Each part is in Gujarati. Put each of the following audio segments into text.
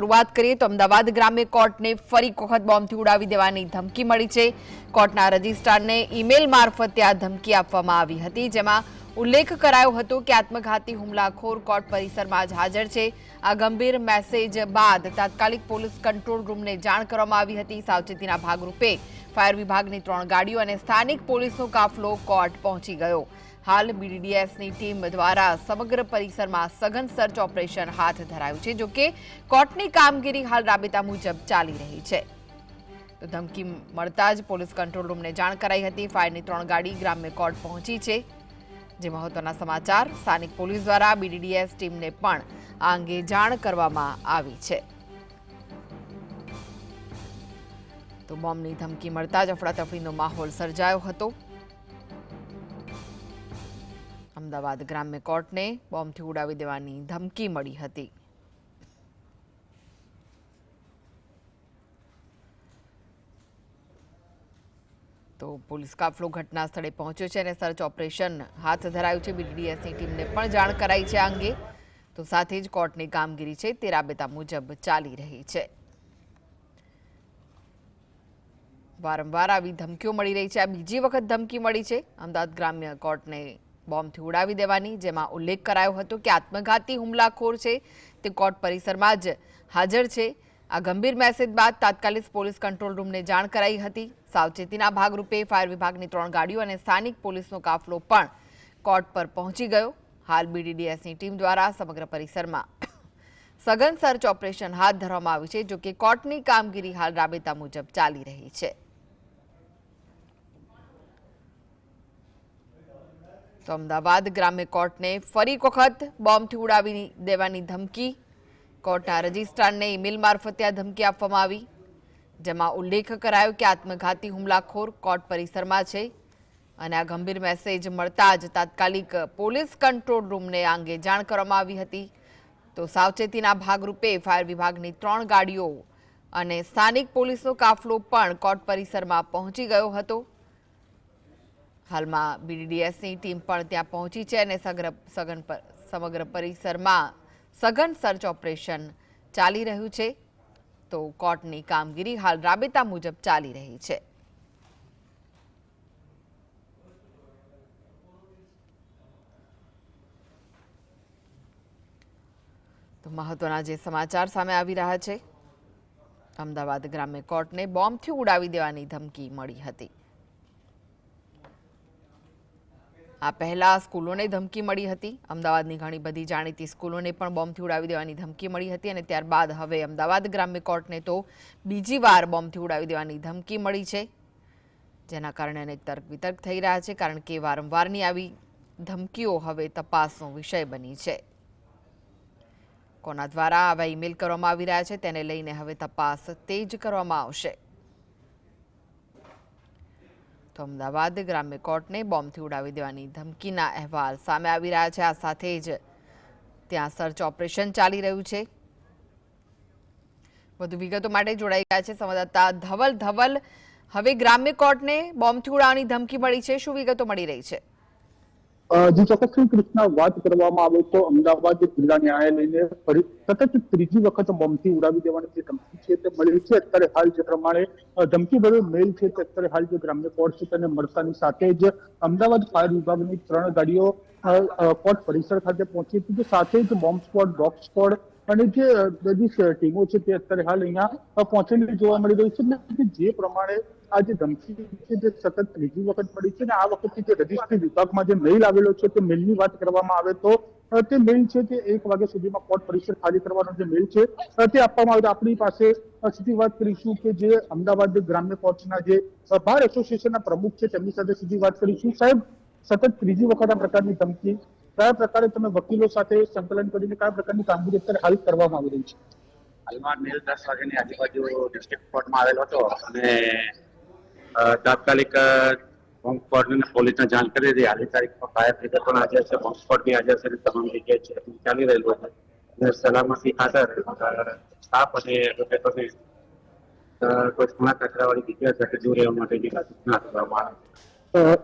શરૂઆત કરીએ તો અમદાવાદ ગ્રામ્ય કોર્ટને ફરી એક વખત બોમ્બથી ઉડાવી દેવાની ધમકી મળી છે। કોર્ટના રજિસ્ટ્રારને ઈમેલ મારફતે આ ધમકી આપવામાં આવી હતી, જેમાં ઉલ્લેખ કરાયો હતો કે આત્મઘાતી હુમલાખોર કોર્ટ પરિસરમાં જ હાજર છે। આ ગંભીર મેસેજ બાદ તાત્કાલિક પોલીસ કંટ્રોલ રૂમને જાણ કરવામાં આવી હતી। સાવચેતીના ભાગરૂપે ફાયર વિભાગની 3 ગાડીઓ અને સ્થાનિક પોલીસનો કાફલો કોર્ટ પહોંચી ગયો। हाल बीडीडीएसनी टीम द्वारा समग्र परिसर में सघन सर्च ऑपरेशन हाथ धरायु छे। जो कि कोर्टनी कामगीरी हाल राबेता मुजब चाली रही है। तो धमकी मळता ज पोलीस कंट्रोल रूम ने जाण कराई हती। फायरनी 3 गाड़ी ग्राम्य कोर्ट पहोंची छे। जे महत्वना समाचार स्थानिक पोलीस द्वारा बीडीडीएस टीम ने पण आ अंगे जाण करवामां आवी छे। तो बॉम्बनी धमकी मळता ज अफड़ातफड़ीनो माहोल सर्जायो हतो। अमदावाद ग्राम्य कोर्ट ने बॉम्बथी उड़ावी देवानी धमकी मળી હતી। तो पुलिस काफलो घटना स्थळे पहोंच्यो छे અને સર્ચ ઓપરેશન હાથ ધરાયું છે। બીડીડીએસની ટીમને પણ જાણ કરાઈ છે આ અંગે। તો સાથે જ કોર્ટની કામગીરી છે તે રાબેતા મુજબ ચાલી રહી છે। વારંવાર આવી ધમકીઓ મળી રહી છે। આ બીજી વખત ધમકી મળી છે અમદાવાદ ગ્રામ્ય કોર્ટને બોમ્બથી ઉડાવી દેવાની, જેમાં ઉલ્લેખ કરાયો હતો કે આત્મઘાતી હુમલાખોર છે તે કોર્ટ પરિસરમાં જ હાજર છે। આ ગંભીર મેસેજ બાદ તાત્કાલિક પોલીસ કંટ્રોલ રૂમને જાણ કરાઈ હતી। સાવચેતીના ભાગરૂપે ફાયર વિભાગની 3 ગાડીઓ અને સ્થાનિક પોલીસનો કાફલો પણ કોર્ટ પર પહોંચી ગયો। હાલ બીડીડીએસની ટીમ દ્વારા સમગ્ર પરિસરમાં સઘન સર્ચ ઓપરેશન હાથ ધરવામાં આવ્યું છે। જો કે કોર્ટની કામગીરી હાલ રાબેતા મુજબ ચાલી રહી છે। तो अमदावाद ग्राम्य कोर्ट ने फरी एक वखत बॉम्बथी उड़ावी देवानी धमकी। कोर्टना रजिस्ट्रार ने ईमेल मार्फते आ धमकी आपवामां आवी, जेमां उल्लेख करायो कि आत्मघाती हुमलाखोर कोर्ट परिसरमां छे અને આ ગંભીર મેસેજ મળતા જ તાત્કાલિક પોલીસ કંટ્રોલ રૂમને આ અંગે જાણ કરવામાં આવી હતી। તો સાવચેતીના ભાગરૂપે ફાયર વિભાગની 3 ગાડીઓ અને સ્થાનિક પોલીસનો કાફલો પણ કોર્ટ પરિસરમાં પહોંચી ગયો હતો। હાલમાં બીડીડીએસની ટીમ પણ ત્યાં પહોંચી છે અને સમગ્ર પરિસરમાં સઘન સર્ચ ઓપરેશન ચાલી રહ્યું છે। તો કોર્ટની કામગીરી હાલ રાબેતા મુજબ ચાલી રહી છે। તો મહત્વના જે સમાચાર સામે આવી રહ્યા છે, અમદાવાદ ગ્રામ્ય કોર્ટને બોમ્બથી ઉડાવી દેવાની ધમકી મળી હતી। આ પહેલા સ્કૂલોને ધમકી મળી હતી। અમદાવાદની ઘણી બધી જાણીતી સ્કૂલોને પણ બોમ્બથી ઉડાવી દેવાની ધમકી મળી હતી અને ત્યારબાદ હવે અમદાવાદ ગ્રામ્ય કોર્ટને તો બીજી વાર બોમ્બથી ઉડાવી દેવાની ધમકી મળી છે, જેના કારણે અનેક તર્ક વિતર્ક થઈ રહ્યા છે। કારણ કે વારંવારની આવી ધમકીઓ હવે તપાસનો વિષય બની છે। કોના દ્વારા આવા ઈમેલ કરવામાં આવી રહ્યા છે તેને લઈને હવે તપાસ તેજ કરવામાં આવશે। તો અમદાવાદ ગ્રામ્ય કોર્ટને બોમ્બથી ઉડાવી દેવાની ધમકીના અહેવાલ સામે આવી રહ્યા છે। આ સાથે જ ત્યાં સર્ચ ઓપરેશન ચાલી રહ્યું છે। વધુ વિગતો માટે જોડાઈ ગયા છે સંવાદદાતા ધવલ। હવે ગ્રામ્ય કોર્ટને બોમ્બથી ઉડાવવાની ધમકી મળી છે, શું વિગતો મળી રહી છે? जी ચોક્કસથી કૃષ્ણ વાત કરવામાં આવે તો અમદાવાદ જિલ્લા ન્યાયાલયને ફરી સતત ત્રીજી વખત બોમ્બથી ઉડાવી દેવાની જે ધમકી છે તે મળી છે। અત્યારે હાલ જે પ્રમાણે ધમકીભર્યો મેલ છે તે અત્યારે હાલ જે ગ્રામ્ય કોર્ટ છે તેને મળતાની સાથે જ અમદાવાદ ફાયર વિભાગની 3 ગાડીઓ કોર્ટ પરિસર ખાતે પહોંચી હતી। સાથે જ બોમ્બ સ્ક્વોડ, ડોગ સ્ક્વોડ અને જે બધી ટીમો છે તે અત્યારે હાલ અહીંયા પહોંચેલી જોવા મળી રહી છે। જે પ્રમાણે આ જે ધમકી છે જે સતત ત્રીજી વખત મળી છે અને આ વખતે જે રજિસ્ટ્રી વિભાગમાં જે મેલ આવેલો છે તે મેલની વાત કરવામાં આવે તો તે મેલ છે તે 1 વાગ્યા સુધીમાં કોર્ટ પરિસર ખાલી કરવાનો જે મેલ છે તે આપવામાં આવ્યો। આપણી પાસે સીધી વાત કરીશું કે જે અમદાવાદ ગ્રામ્ય કોર્ટના જે બાર એસોસિએશનના પ્રમુખ છે તેમની સાથે સીધી વાત કરીશું। સાહેબ, સતત ત્રીજી વખત આ પ્રકારની ધમકી, કયા પ્રકારે તમે વકીલો સાથે સંકલન કરીને કયા પ્રકારની કામગીરી અત્યારે હાલ કરવામાં આવી રહી છે? હાલમાં મેલ 10 વાગ્યાની આજુબાજુ ડિસ્ટ્રિક્ટ કોર્ટમાં આવેલો હતો અને તાત્કાલિક બોમ્બ સ્ક્વોડને પોલીસને જાણ કરી હતી। હાલની તારીખમાં ફાયર બ્રિગેડ પણ હાજર છે, બોમ્બ સ્ક્વોડ બી હાજર છે, તમામ જગ્યાએ ચેકિંગ ચાલી રહેલું છે અને સલામતી ખાતર સ્ટાફ અને એડવોકેટોને કોઈ ખૂણા કચરાવાળી જગ્યા સાથે દૂર રહેવા માટેની સૂચના આપવામાં આવે।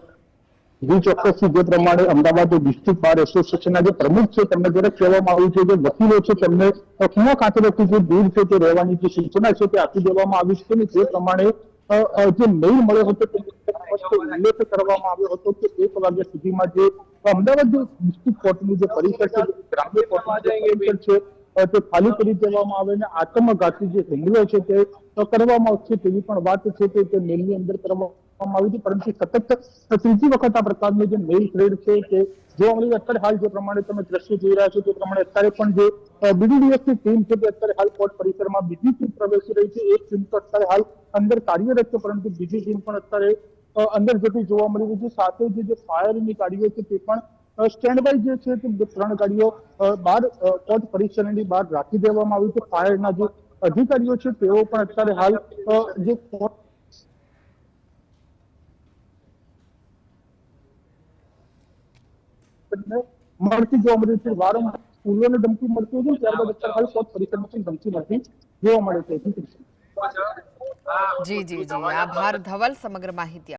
જી ચોક્કસથી જે પ્રમાણે અમદાવાદ ડિસ્ટ્રિક્ટ બાર એસોસિએશનના જે પ્રમુખ છે તેમને જ્યારે કહેવામાં આવ્યું છે કે વકીલો છે તેમને ખૂણો ખાતરેથી જે દૂર છે તે રહેવાની જે સૂચના છે તે આપી દેવામાં આવી છે અને તે પ્રમાણે જે મેઇલ મળ્યો હતો તેની અંદર ઉલ્લેખ કરવામાં આવ્યો હતો કે 1 વાગ્યા સુધીમાં જે અમદાવાદ ડિસ્ટ્રિક્ટ કોર્ટની જે પરિસર છે ગ્રામ્ય કોર્ટની જે પરિસર છે તે ખાલી કરી દેવામાં આવે અને આત્મઘાતી જે હુમલો છે તે કરવામાં આવશે તેવી પણ વાત છે તે મેલની અંદર કરવામાં આવી હતી, પરંતુ સતત ત્રીજી વખત આ પ્રકારની જે મેલ થ્રેડ છે તે જોવા મળી. અત્યારે હાલ જે પ્રમાણે તમે દ્રશ્ય જોઈ રહ્યા છો તે પ્રમાણે અત્યારે પણ જે બીડીડીએસની ટીમ છે તે અત્યારે હાલ કોર્ટ પરિસરમાં બીજી ટીમ પ્રવેશી રહી છે. એક ટીમ તો અત્યારે હાલ અંદર કાર્યરત છે, પરંતુ બીજી ટીમ પણ અત્યારે અંદર જતી જોવા મળી રહી છે. સાથે જે ફાયરની ગાડીઓ છે તે પણ સ્ટેન્ડ બાય જે છે તે 3 ગાડીઓ બહાર કોર્ટ પરિસરની બહાર રાખી દેવામાં આવી છે. ફાયરના જે અધિકારીઓ છે તેઓ પણ અત્યારે હાલ જે કોર્ટ મળતી જોવા મળી છે. વારંવાર સ્કૂલોને ધમકી મળતી હતી, ત્યારબાદ અત્યારે હાલ કોર્ટ પરિસરમાં પણ ધમકી મળતી જોવા મળે છે. જી જી જી, આભાર ધવલ સમગ્ર માહિતી